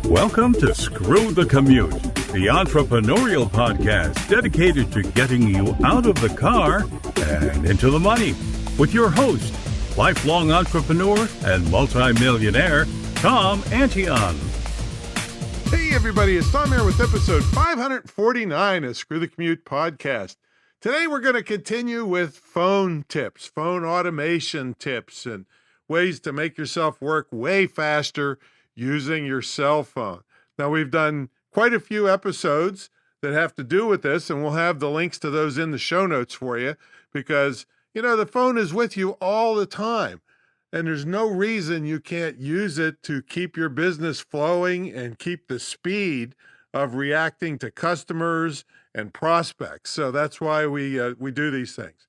Welcome to Screw the Commute, the entrepreneurial podcast dedicated to getting you out of the car and into the money, with your host, lifelong entrepreneur and multimillionaire, Tom Antion. Hey everybody, it's Tom here with episode 549 of Screw the Commute podcast. Today we're going to continue with phone tips, phone automation tips, and ways to make yourself work way faster using your cell phone. Now, we've done quite a few episodes that have to do with this, and we'll have the links to those in the show notes for you because, you know, the phone is with you all the time, and there's no reason you can't use it to keep your business flowing and keep the speed of reacting to customers and prospects. So that's why we do these things.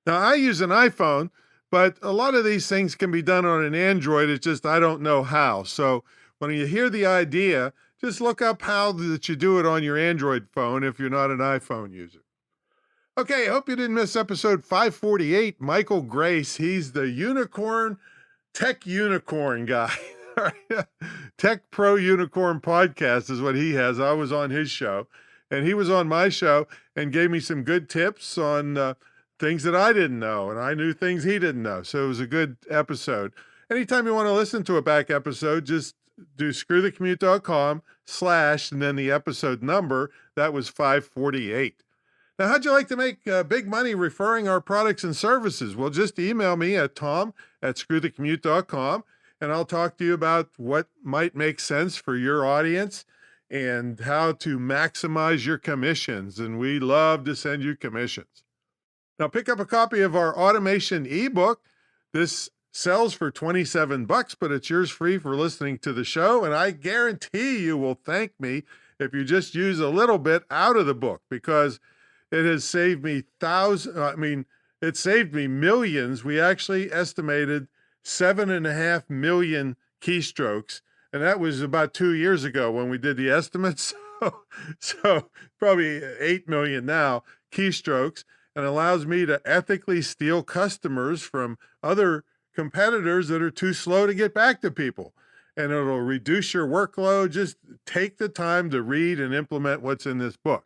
Now, I use an iPhone, but a lot of these things can be done on an Android. It's just I don't know how. So when you hear the idea, just look up how that you do it on your Android phone if you're not an iPhone user. Okay, I hope you didn't miss episode 548. Michael Grace, he's the tech unicorn guy. Tech Pro Unicorn Podcast is what he has. I was on his show, and he was on my show and gave me some good tips on things that I didn't know, and I knew things he didn't know. So it was a good episode. Anytime you want to listen to a back episode, just do screwthecommute.com/ and then the episode number. That was 548. Now, how'd you like to make big money referring our products and services? Well, just email me at tom@screwthecommute.com, and I'll talk to you about what might make sense for your audience and how to maximize your commissions. And we love to send you commissions. Now, pick up a copy of our automation ebook. This sells for $27, but it's yours free for listening to the show. And I guarantee you will thank me if you just use a little bit out of the book, because it has saved me it saved me millions. We actually estimated 7.5 million keystrokes. And that was about 2 years ago when we did the estimates. So probably 8 million now keystrokes. And allows me to ethically steal customers from other competitors that are too slow to get back to people. And it'll reduce your workload. Just take the time to read and implement what's in this book.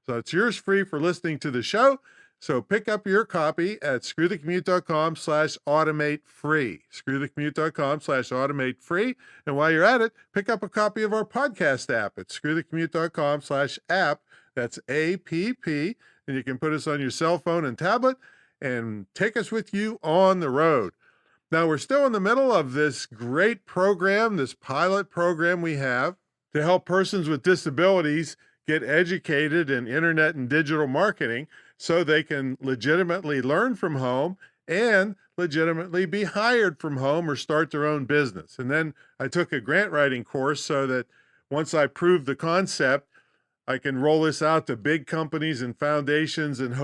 So it's yours free for listening to the show. So pick up your copy at screwthecommute.com/automate free. Screwthecommute.com/automate free. And while you're at it, pick up a copy of our podcast app at screwthecommute.com/app. That's APP. And you can put us on your cell phone and tablet and take us with you on the road. Now, we're still in the middle of this great program, this pilot program we have to help persons with disabilities get educated in internet and digital marketing so they can legitimately learn from home and legitimately be hired from home or start their own business. And then I took a grant writing course so that once I proved the concept, I can roll this out to big companies and foundations and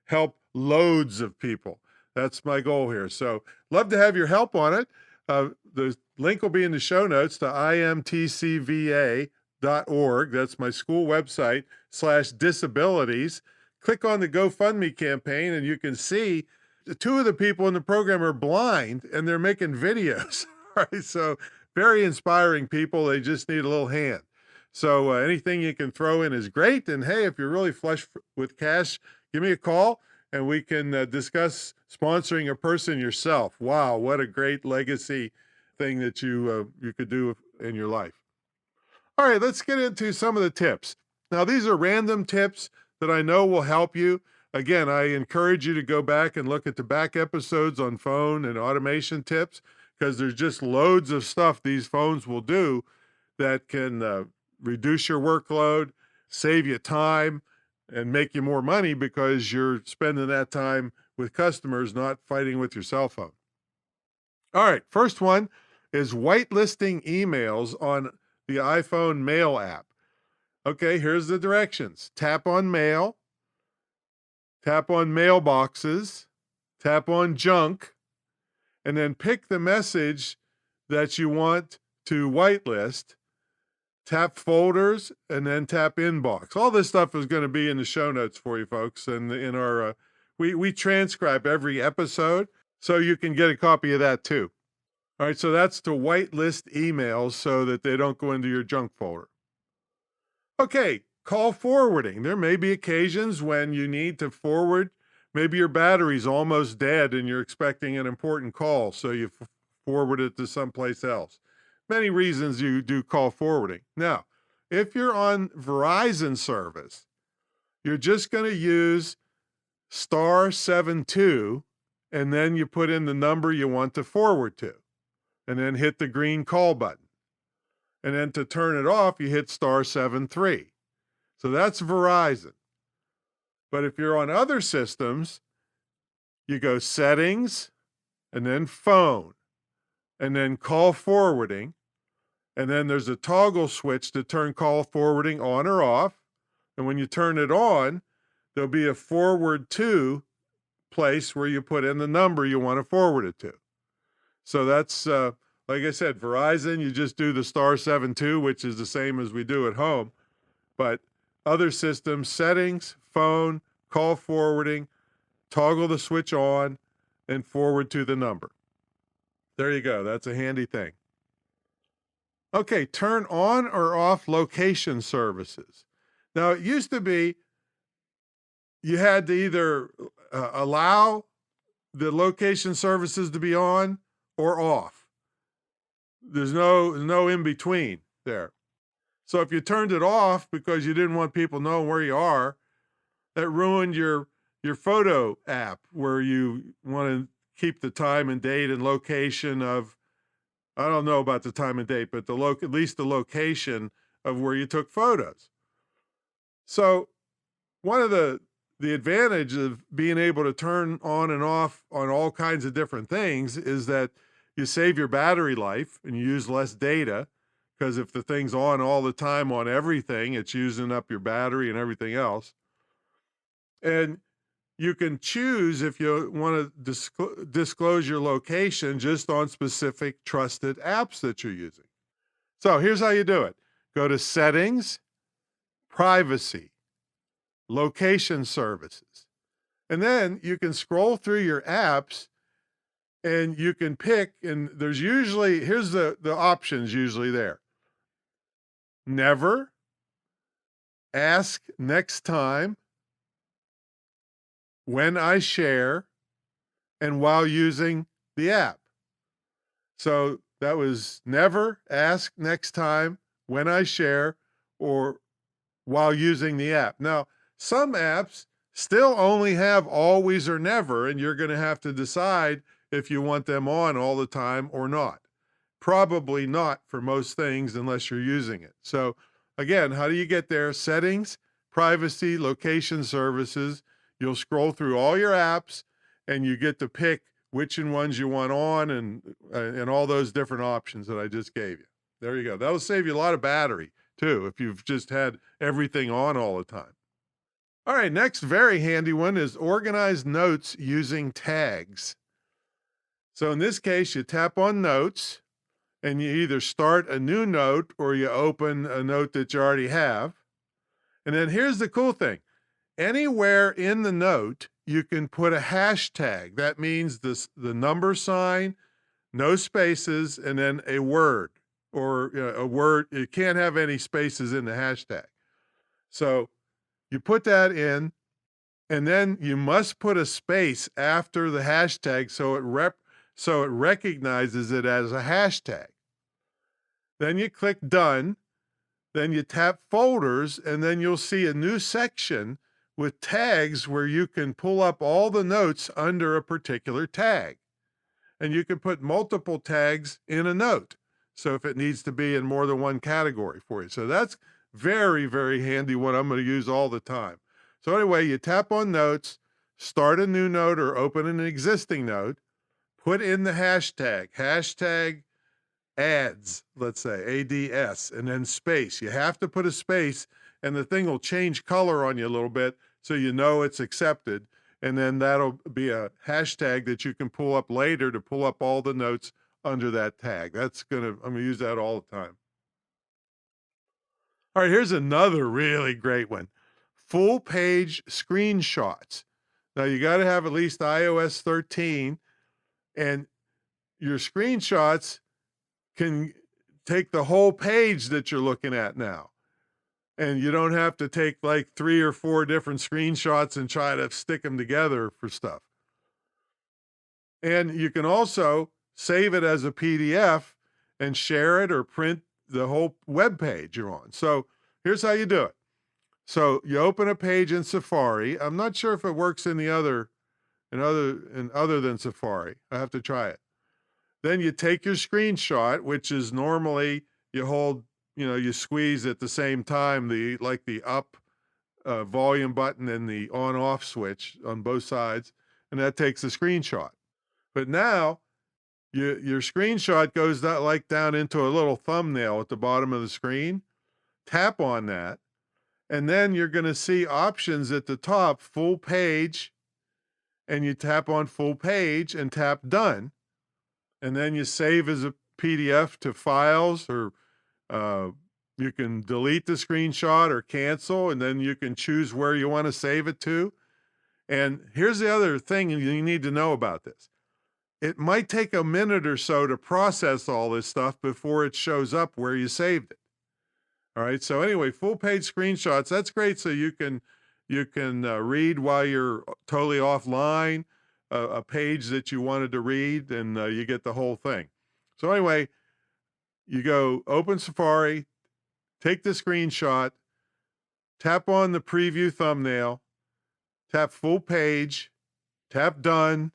help loads of people. That's my goal here. So love to have your help on it. The link will be in the show notes to imtcva.org. That's my school website /disabilities. Click on the GoFundMe campaign and you can see the two of the people in the program are blind and they're making videos. Right? So very inspiring people. They just need a little hand. So anything you can throw in is great. And hey, if you're really flush with cash, give me a call and we can discuss sponsoring a person yourself. Wow, what a great legacy thing that you could do in your life. All right, let's get into some of the tips. Now, these are random tips that I know will help you. Again, I encourage you to go back and look at the back episodes on phone and automation tips because there's just loads of stuff these phones will do that can reduce your workload, save you time, and make you more money because you're spending that time with customers, not fighting with your cell phone. All right, first one is whitelisting emails on the iPhone Mail app. Okay, here's the directions. Tap on Mail, tap on Mailboxes, tap on Junk, and then pick the message that you want to whitelist. Tap Folders, and then tap Inbox. All this stuff is going to be in the show notes for you folks. And in our, we transcribe every episode, so you can get a copy of that too. All right, so that's to whitelist emails so that they don't go into your junk folder. Okay, call forwarding. There may be occasions when you need to forward. Maybe your battery's almost dead and you're expecting an important call, so you forward it to someplace else. Many reasons you do call forwarding. Now, if you're on Verizon service, you're just going to use *72, and then you put in the number you want to forward to, and then hit the green call button. And then to turn it off, you hit *73. So that's Verizon. But if you're on other systems, you go settings, and then phone, and then call forwarding. And then there's a toggle switch to turn call forwarding on or off. And when you turn it on, there'll be a forward to place where you put in the number you want to forward it to. So that's, like I said, Verizon, you just do the *72, which is the same as we do at home. But other systems, settings, phone, call forwarding, toggle the switch on, and forward to the number. There you go. That's a handy thing. Okay, turn on or off location services. Now, it used to be you had to either allow the location services to be on or off. There's no in between there. So if you turned it off because you didn't want people knowing where you are, that ruined your photo app where you want to keep the time and date and location of, I don't know about the time and date, but at least the location of where you took photos. So one of the advantage of being able to turn on and off on all kinds of different things is that you save your battery life and you use less data, because if the thing's on all the time on everything, it's using up your battery and everything else. And you can choose if you want to disclose your location just on specific trusted apps that you're using. So here's how you do it. Go to Settings, Privacy, Location Services. And then you can scroll through your apps and you can pick, and there's usually, here's the options usually there. Never, Ask Next Time, When I Share, and While Using the App. So that was never, ask next time, when I share, or while using the app. Now, some apps still only have always or never, and you're going to have to decide if you want them on all the time or not. Probably not for most things unless you're using it. So again, how do you get there? Settings, Privacy, Location Services. You'll scroll through all your apps and you get to pick which ones you want on and all those different options that I just gave you. There you go. That'll save you a lot of battery too if you've just had everything on all the time. All right, next very handy one is organize notes using tags. So in this case, you tap on Notes, and you either start a new note or you open a note that you already have. And then here's the cool thing. Anywhere in the note, you can put a hashtag. That means the number sign, no spaces, and then a word or a word. You can't have any spaces in the hashtag. So you put that in, and then you must put a space after the hashtag so it recognizes it as a hashtag. Then you click Done, then you tap Folders, and then you'll see a new section with tags where you can pull up all the notes under a particular tag. And you can put multiple tags in a note, so if it needs to be in more than one category for you. So that's very, very handy one I'm going to use all the time. So anyway, you tap on Notes, start a new note or open an existing note, put in the hashtag ads, let's say, ADS, and then space. You have to put a space, and the thing will change color on you a little bit so you know it's accepted. And then that'll be a hashtag that you can pull up later to pull up all the notes under that tag. I'm gonna use that all the time. All right, here's another really great one. Full page screenshots. Now you got to have at least iOS 13, and your screenshots can take the whole page that you're looking at now. And you don't have to take like 3 or 4 different screenshots and try to stick them together for stuff. And you can also save it as a PDF and share it or print the whole web page you're on. So here's how you do it. So you open a page in Safari. I'm not sure if it works in other than Safari. I have to try it. Then you take your screenshot, which is normally you hold, you squeeze at the same time the up volume button and the on off switch on both sides, and that takes a screenshot. But now your screenshot goes down into a little thumbnail at the bottom of the screen. Tap on that, and then you're going to see options at the top, full page, and you tap on full page and tap done. And then you save as a PDF to files, or you can delete the screenshot or cancel, and then you can choose where you want to save it to. And here's the other thing you need to know about this. It might take a minute or so to process all this stuff before it shows up where you saved it. All right. So anyway, full page screenshots, that's great. So you can read while you're totally offline, a page that you wanted to read, and you get the whole thing. So anyway, you go open Safari, take the screenshot, tap on the preview thumbnail, tap full page, tap done,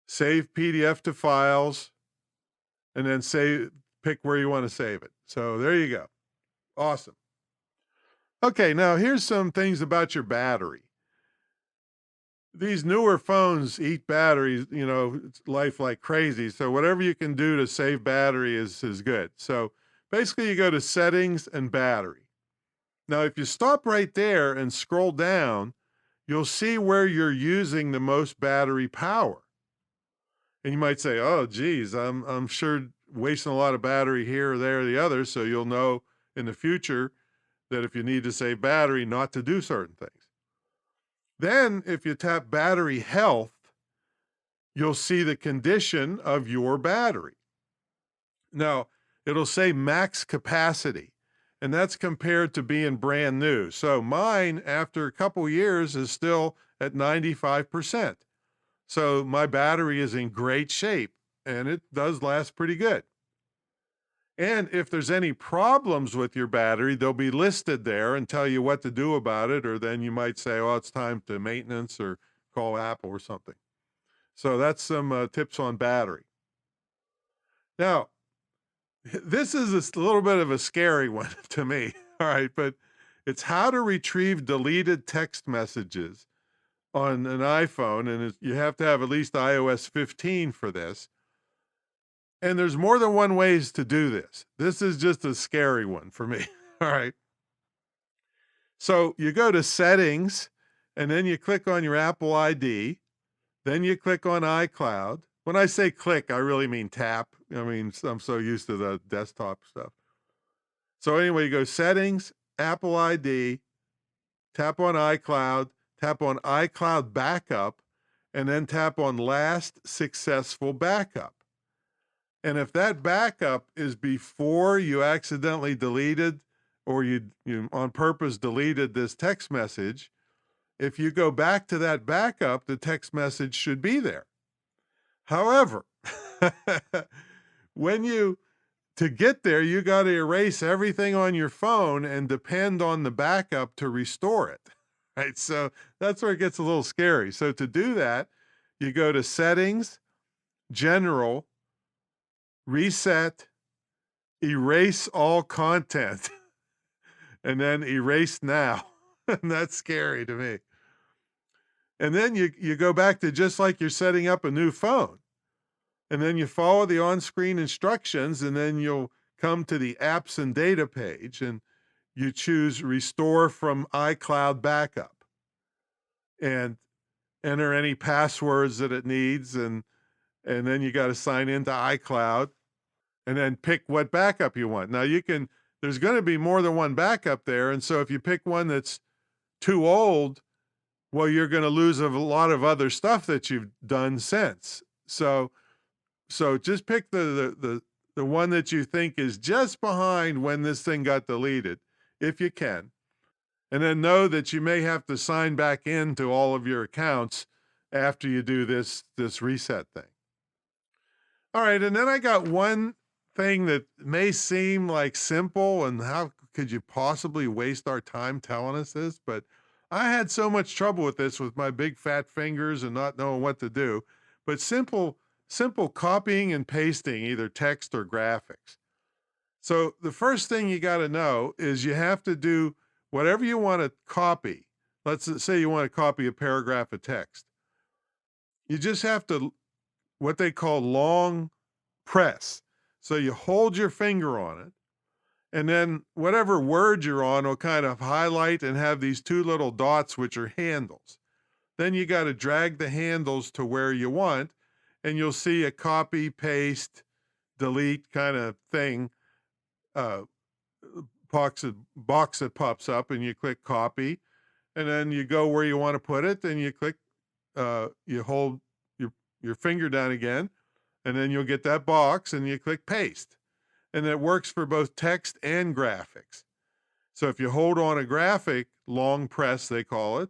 save PDF to files, and then pick where you want to save it. So there you go. Awesome. Okay, now here's some things about your battery. These newer phones eat batteries, it's life like crazy. So whatever you can do to save battery is good. So basically you go to settings and battery. Now, if you stop right there and scroll down, you'll see where you're using the most battery power. And you might say, oh, geez, I'm sure wasting a lot of battery here or there or the other. So you'll know in the future that if you need to save battery, not to do certain things. Then if you tap battery health, you'll see the condition of your battery. Now, it'll say max capacity, and that's compared to being brand new. So mine, after a couple years, is still at 95%. So my battery is in great shape, and it does last pretty good. And if there's any problems with your battery, they'll be listed there and tell you what to do about it, or then you might say, oh, it's time to maintenance or call Apple or something. So that's some tips on battery. Now, this is a little bit of a scary one to me, all right, but it's how to retrieve deleted text messages on an iPhone, and you have to have at least iOS 15 for this. And there's more than one ways to do this. This is just a scary one for me. All right. So you go to settings, and then you click on your Apple ID. Then you click on iCloud. When I say click, I really mean tap. I'm so used to the desktop stuff. So anyway, you go settings, Apple ID, tap on iCloud, tap on iCloud backup, and then tap on last successful backup. And if that backup is before you accidentally deleted or you on purpose deleted this text message, if you go back to that backup, the text message should be there. However, to get there, you got to erase everything on your phone and depend on the backup to restore it. Right? So that's where it gets a little scary. So to do that, you go to settings, general, reset, erase all content, and then erase now. And that's scary to me. And then you go back to just like you're setting up a new phone. And then you follow the on-screen instructions, and then you'll come to the apps and data page, and you choose restore from iCloud backup and enter any passwords that it needs. And then you got to sign into iCloud and then pick what backup you want. Now there's going to be more than one backup there. And so if you pick one that's too old, well, you're going to lose a lot of other stuff that you've done since. So So just pick the one that you think is just behind when this thing got deleted, if you can. And then know that you may have to sign back into all of your accounts after you do this reset thing. All right, and then I got one thing that may seem like simple, and how could you possibly waste our time telling us this? But I had so much trouble with this with my big fat fingers and not knowing what to do. But simple copying and pasting, either text or graphics. So the first thing you got to know is you have to do whatever you want to copy. Let's say you want to copy a paragraph of text. You just have to, what they call long press. So you hold your finger on it, and then whatever word you're on will kind of highlight and have these two little dots, which are handles. Then you got to drag the handles to where you want, and you'll see a copy, paste, delete kind of thing, box that pops up, and you click copy, and then you go where you want to put it, and you click, you hold your finger down again, and then you'll get that box, and you click paste. And it works for both text and graphics. So if you hold on a graphic, long press they call it,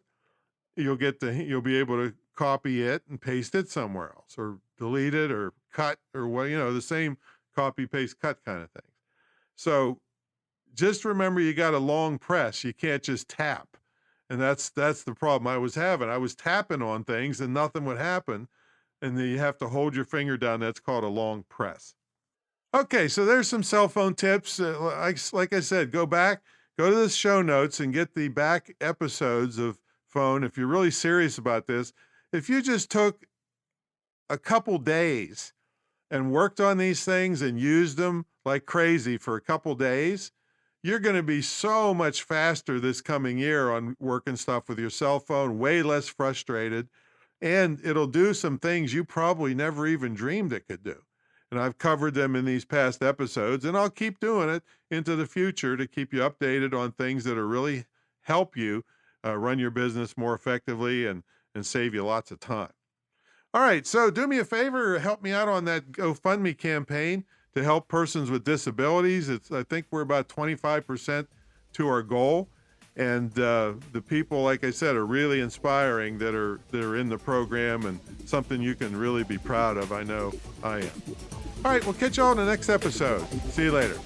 you'll be able to copy it and paste it somewhere else, or delete it, or cut, or what, the same copy, paste, cut kind of thing. So just remember, you got a long press. You can't just tap. And that's the problem I was having. I was tapping on things and nothing would happen. And then you have to hold your finger down. That's called a long press. Okay, so there's some cell phone tips. Like I said, go to the show notes and get the back episodes of phone if you're really serious about this. If you just took a couple days and worked on these things and used them like crazy for a couple days, you're going to be so much faster this coming year on working stuff with your cell phone, way less frustrated, and it'll do some things you probably never even dreamed it could do. And I've covered them in these past episodes, and I'll keep doing it into the future to keep you updated on things that will really help you run your business more effectively and save you lots of time. All right, so do me a favor, help me out on that GoFundMe campaign to help persons with disabilities. I think we're about 25% to our goal. And the people, like I said, are really inspiring that are in the program, and something you can really be proud of. I know I am. All right, we'll catch you all in the next episode. See you later.